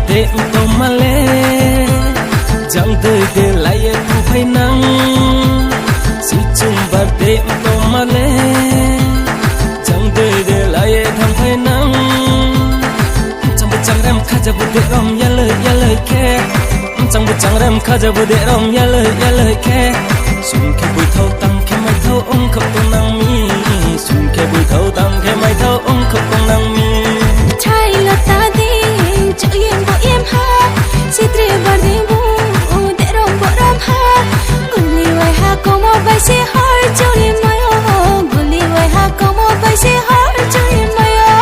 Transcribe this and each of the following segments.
đêm tô mà lê chẳng tới để lại không phải nắng si chung bờ đêm tô mà lê chẳng tới để lại không phải nắng chẳng biết chẳng em kháจะบุเดรอมอย่าเลยแค่chẳng biết chẳng em kháจะบุเดรอมอย่าเลยแค่สุนแค่บุยเท่าตังแค่ไม่เท่าองค์เขาต้องนั่งมีสุนแค่บุยเท่าตังแค่ไม่เท่าองค์เขาต้องนั่งมีใช่ละตาดีเจ้ายังบ่เอี่ยมหาสิตรีบดีบูเดรอมบ่รอมหากุลีไว้หาก็มาไปสิหาเจ้านี่ไม่โอ้กุลีไว้หาก็มาไปสิหาเจ้านี่ไม่โอ้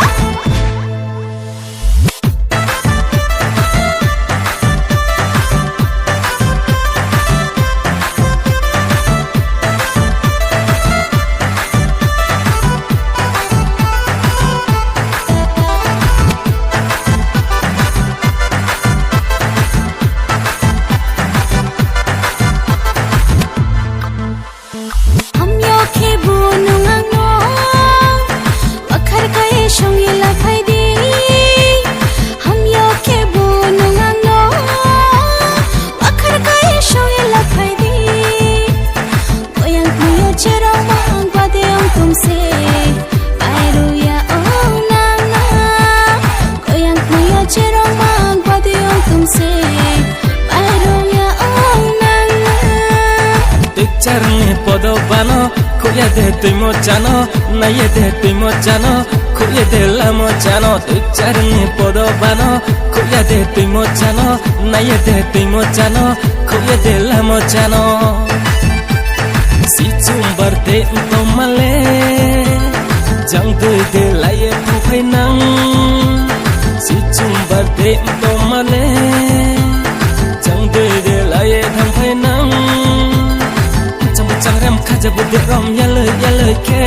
Charne podo bano, kuya de tu mochano, na ye de tu mochano, kuya de la mochano. Tu charne podo bano, kuya de tu mochano, na ye de tu mochano, kuya de la mochano. Si chumbar de to male, jang tu de la ye tu phai nang. Si chumbar de to male, jang tu de la ye tham phai nang. chẳng em kháจะบุเดรอมอย่าเลยแค่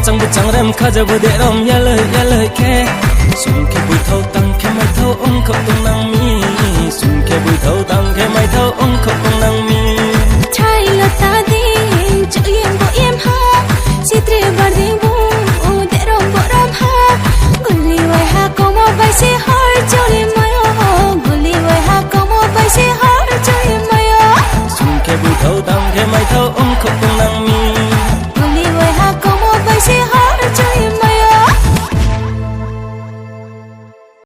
chẳng biết chẳng em kháจะบุเดรอมอย่าเลยแค่สุนแค่บุยเท่าตังแค่ไม่เท่าองค์เขาต้องนั่งมีสุนแค่บุยเท่าตังแค่ไม่เท่าองค์เขาต้องนั่งมีใช่ละตาดีเจ้ายังบ่เอี่ยมหาสิตรีบดีบูเดรอมบ่รอมหากุลีไว้หาก็มาไปสิหาเจ้านี่ไม่โอ้กุลีไว้หาก็มาไปสิหาเจ้านี่ไม่โอ้สุนแค่บุยเท่าตัง